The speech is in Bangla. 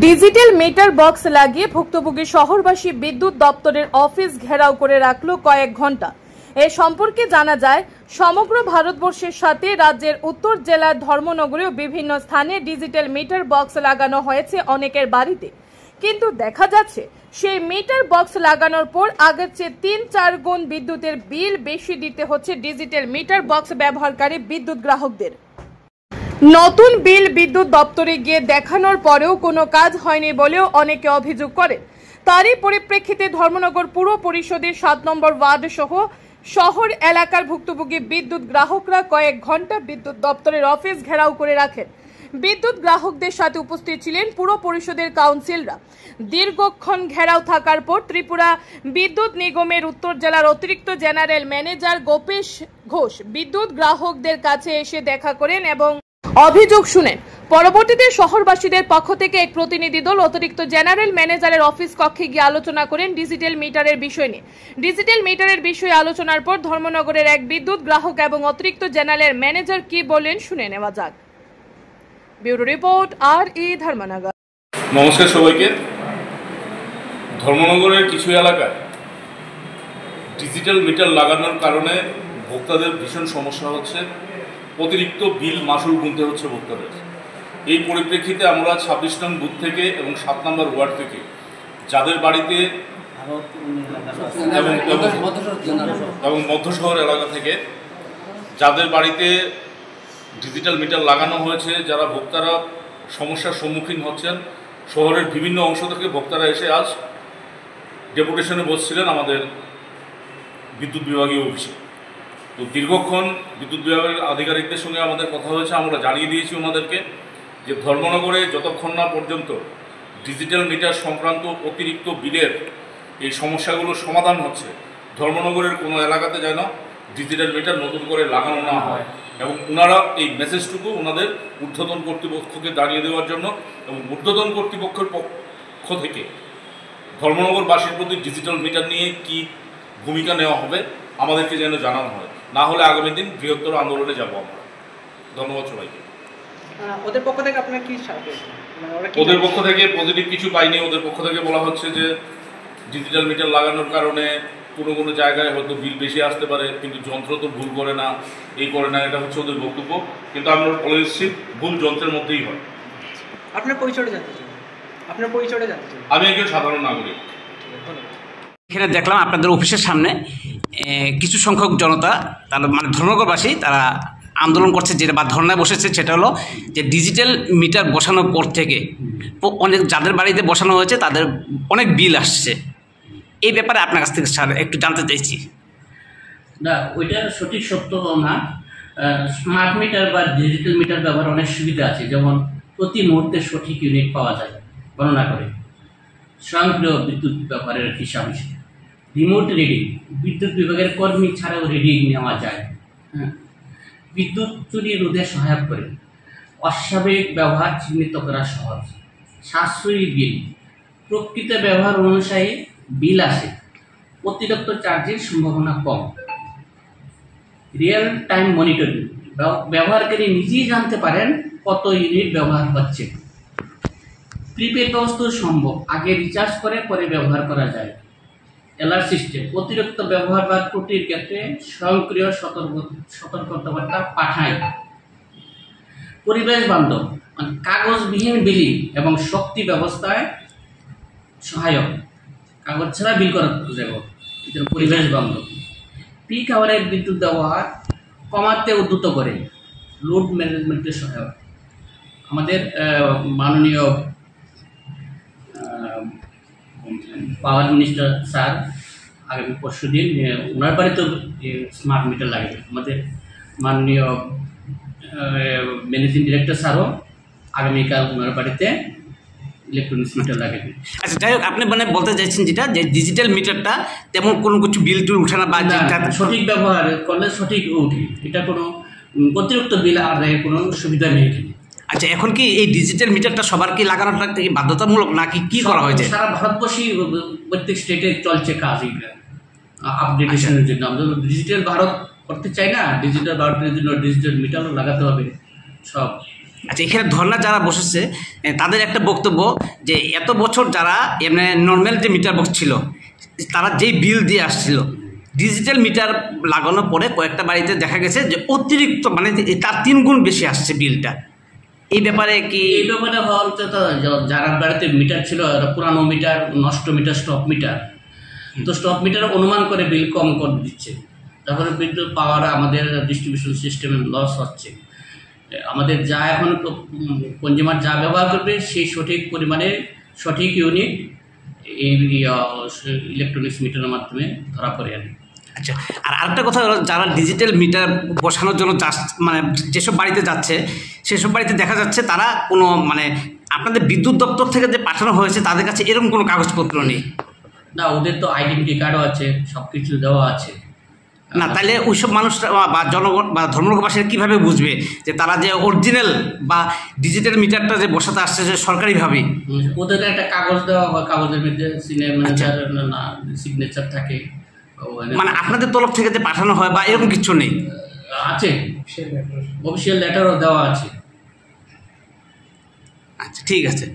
ডিজিটাল মিটার বক্স লাগিয়ে ভুক্তভোগী শহরবাসী বিদ্যুৎ দপ্তরের অফিস ঘেরাও করে রাখল কয়েক ঘন্টা। এ সম্পর্কে জানা যায়, সমগ্র ভারতবর্ষের সাথে রাজ্যের উত্তর জেলার ধর্মনগরেও বিভিন্ন স্থানে ডিজিটাল মিটার বক্স লাগানো হয়েছে অনেকের বাড়িতে। কিন্তু দেখা যাচ্ছে সেই মিটার বক্স লাগানোর পর আগের চেয়ে ৩-৪ গুণ বিদ্যুতের বিল বেশি দিতে হচ্ছে ডিজিটাল মিটার বক্স ব্যবহারকারী বিদ্যুৎ গ্রাহকদের। নতুন বিল বিদ্যুৎ দপ্তরে গিয়ে দেখানোর পরেও কোনো কাজ হয়নি বলেও অনেকে অভিযোগ করেন। তারই পরিপ্রেক্ষিতে ধর্মনগর পুর পরিষদের ৭ নম্বর ওয়ার্ড সহ শহর এলাকার ভুক্তভোগী বিদ্যুৎ গ্রাহকরা কয়েক ঘন্টা বিদ্যুৎ দপ্তরের অফিস ঘেরাও করে রাখেন। বিদ্যুৎ গ্রাহকদের সাথে উপস্থিত ছিলেন পুর পরিষদের কাউন্সিলররা। দীর্ঘক্ষণ ঘেরাও থাকার পর ত্রিপুরা বিদ্যুৎ নিগমের উত্তর জেলার অতিরিক্ত জেনারেল ম্যানেজার গোপেশ ঘোষ বিদ্যুৎ গ্রাহকদের কাছে এসে দেখা করেন এবং অভিযোগ শুনেন। পরবর্তীতে শহরবাসীদের পক্ষ থেকে এক প্রতিনিধি দল অতিরিক্ত জেনারেল ম্যানেজারের অফিস কক্ষে গিয়ে আলোচনা করেন ডিজিটাল মিটারের বিষয় নিয়ে। ডিজিটাল মিটারের বিষয়ে আলোচনার পর ধর্মনগরের এক বিদ্যুৎ গ্রাহক এবং অতিরিক্ত জেনারেল ম্যানেজার কি বললেন শুনে নেওয়া যাক। Bureau report RE Dharmanagar. নমস্কার সবাইকে। ধর্মনগরের কিছু এলাকায় ডিজিটাল মিটার লাগানোর কারণে ভোক্তাদের ভীষণ সমস্যা হচ্ছে, অতিরিক্ত বিল মাসুল গুনতে হচ্ছে ভোক্তাদের। এই পরিপ্রেক্ষিতে আমরা ২৬ নং বুথ থেকে এবং ৭ নম্বর ওয়ার্ড থেকে যাদের বাড়িতে এবং মধ্য শহর এলাকা থেকে যাদের বাড়িতে ডিজিটাল মিটার লাগানো হয়েছে, যারা ভোক্তারা সমস্যার সম্মুখীন হচ্ছেন, শহরের বিভিন্ন অংশ থেকে ভোক্তারা এসে আজ ডেপুটেশনে বসছিলেন আমাদের বিদ্যুৎ বিভাগীয় অফিসে। তো দীর্ঘক্ষণ বিদ্যুৎ বিভাগের আধিকারিকদের সঙ্গে আমাদের কথা হয়েছে। আমরা জানিয়ে দিয়েছি ওনাদেরকে যে ধর্মনগরে যতক্ষণ না পর্যন্ত ডিজিটাল মিটার সংক্রান্ত অতিরিক্ত বিলের এই সমস্যাগুলো সমাধান হচ্ছে, ধর্মনগরের কোনো এলাকাতে যেন ডিজিটাল মিটার নতুন করে লাগানো না হয়। এবং ওনারা এই মেসেজটুকু ওনাদের ঊর্ধ্বতন কর্তৃপক্ষকে জানিয়ে দেওয়ার জন্য এবং ঊর্ধ্বতন কর্তৃপক্ষের পক্ষ থেকে ধর্মনগরবাসীর প্রতি ডিজিটাল মিটার নিয়ে কি ভূমিকা নেওয়া হবে আমাদেরকে যেন জানানো হয়, না হলে আগামী দিন বৃহত্তর আন্দোলনে যাব আমরা। ধন্যবাদ সবাইকে। ওদের পক্ষ থেকে আপনার কি ওদের পক্ষ থেকে পজিটিভ কিছু পাইনি। ওদের পক্ষ থেকে বলা হচ্ছে যে ডিজিটাল মিটার লাগানোর কারণে কোনো জায়গায় হয়তো বিল বেশি আসতে পারে, কিন্তু যন্ত্র তো ভুল করে না, এই করে না, এটা হচ্ছে ওদের বক্তব্য। কিন্তু আমরা বলে দিচ্ছি ভুল যন্ত্রের মধ্যেই হয়। আপনার পরিচয়টা জানতে চাই। আমি একজন সাধারণ নাগরিক। এখানে দেখলাম আপনাদের অফিসের সামনে কিছু সংখ্যক জনতা, তারা মানে ধর্মনগরবাসী, তারা আন্দোলন করছে, যেটা বা ধর্নায় বসেছে, সেটা হলো যে ডিজিটাল মিটার বসানোর পর থেকে অনেক যাদের বাড়িতে বসানো হয়েছে তাদের অনেক বিল আসছে। এই ব্যাপারে আপনার কাছ থেকে স্যার একটু জানতে চাইছি। না, ওইটা সঠিক সত্য না। স্মার্ট মিটার বা ডিজিটাল মিটার ব্যবহার অনেক সুবিধা আছে, যেমন প্রতি মুহূর্তে সঠিক ইউনিট পাওয়া যায় গণনা করে, স্বয়ংক্রিয় বিদ্যুৎ ব্যবহারের হিসাব হিসেবে, রিমোট রিডিং, বিদ্যুৎ বিভাগের কর্মী ছাড়াও রিডিং নেওয়া যায়। হ্যাঁ, বিদ্যুৎ চুরি রোধে সহায়ক করে, অস্বাভাবিক ব্যবহার চিহ্নিত করা সহজ, সাশ্রয়ী বিল, প্রকৃত ব্যবহার অনুযায়ী বিল আসে, অতিরিক্ত চার্জের সম্ভাবনা কম, রিয়েল টাইম মনিটরিং, ব্যবহারকারী নিজেই জানতে পারেন কত ইউনিট ব্যবহার হচ্ছে, প্রিপেড ব্যবস্থা সম্ভব, আগে রিচার্জ করে পরে ব্যবহার করা যায়, অ্যালার্ট সিস্টেম, অতিরিক্ত ব্যবহার বা ত্রুটির ক্ষেত্রে স্বয়ংক্রিয় সতর্কবার্তা পাঠায়, পরিবেশ বান্ধব, কাগজবিহীন বিলিং এবং শক্তি ব্যবস্থায় সহায়ক, কাগজ ছাড়া বিল করা যাব, পরিবেশ বান্ধব, পিক আওয়ারের বিদ্যুৎ ব্যবহার কমাতে উদ্যত করে, লোড ম্যানেজমেন্টের সহায়ক। আমাদের মাননীয় পাওয়ার মিনিস্টার স্যার আগামী পরশু দিন ওনার বাড়িতেও স্মার্ট মিটার লাগবে। আমাদের মাননীয় ম্যানেজিং ডিরেক্টর স্যারও আগামীকাল ওনার বাড়িতে ইলেকট্রনিক্স মিটার লাগবে। আচ্ছা, যাই হোক, আপনি মানে বলতে চাইছেন যেটা যে ডিজিটাল মিটারটা তেমন কোনো কিছু বিল টুল উঠে না, বা সঠিক ব্যবহার করলে সঠিক উঠে, এটা কোনো অতিরিক্ত বিল আদায়ের কোনো সুবিধা নেই এখানে। আচ্ছা, এখন কি এই ডিজিটাল মিটারটা সবার কি লাগানোটা কি বাধ্যতামূলক নাকি কি করা হয়েছে? সারা ভারতবর্ষে প্রত্যেক স্টেটে চলছে কাজ, এইটা আপডেটেশনের জন্য। আমরা ডিজিটাল ভারত করতে চাই না, ডিজিটাল ভারতের জন্য ডিজিটাল মিটারও লাগাতে হবে সব আচ্ছা, এখানে ধর্না যারা বসেছে তাদের একটা বক্তব্য যে এত বছর যারা এমনি নর্মাল যে মিটার বক্স ছিল তারা যেই বিল দিয়ে আসছিল, ডিজিটাল মিটার লাগানোর পরে কয়েকটা বাড়িতে দেখা গেছে যে অতিরিক্ত মানে তার 3 গুণ বেশি আসছে বিলটা। এই ব্যাপারে কি? এই ব্যাপারে হচ্ছে তো যারা বাড়িতে মিটার ছিল পুরানো মিটার, নষ্ট মিটার, স্টপ মিটার, তো স্টপ মিটার অনুমান করে বিল কম করে দিচ্ছে, তারপরে বিদ্যুৎ পাওয়ার আমাদের ডিস্ট্রিবিউশন সিস্টেমে লস হচ্ছে। আমাদের যা এখন কনজিউমার যা ব্যবহার করবে সেই সঠিক পরিমাণে সঠিক ইউনিট এই ইলেকট্রনিক্স মিটারের মাধ্যমে ধরা পড়ে আনে। আচ্ছা, আর আরেকটা কথা হলো যারা ডিজিটাল মিটার বসানোর জন্য মানে যেসব বাড়িতে যাচ্ছে সেসব বাড়িতে দেখা যাচ্ছে তারা কোনো মানে আপনাদের বিদ্যুৎ দপ্তর থেকে যে পাঠানো হয়েছে তাদের কাছে এরকম কোনো কাগজপত্র নেই। না, ওদের তো আইডেন্টি কার্ডও আছে, সব কিছু দেওয়া আছে। না, তাহলে ওইসব মানুষরা বা জনগণ বা ধর্মবাসীরা কীভাবে বুঝবে যে তারা যে অরিজিনাল বা ডিজিটাল মিটারটা যে বসাতে আসছে যে সরকারিভাবে? ওদের একটা কাগজ দেওয়া হয়, কাগজের মধ্যে সিগনেচার থাকে। মানে আপনাদের তরফ থেকে যে পাঠানো হয় বা এরকম কিছু নেই? আছে, অফিসিয়াল লেটারও দেওয়া আছে। আচ্ছা, ঠিক আছে।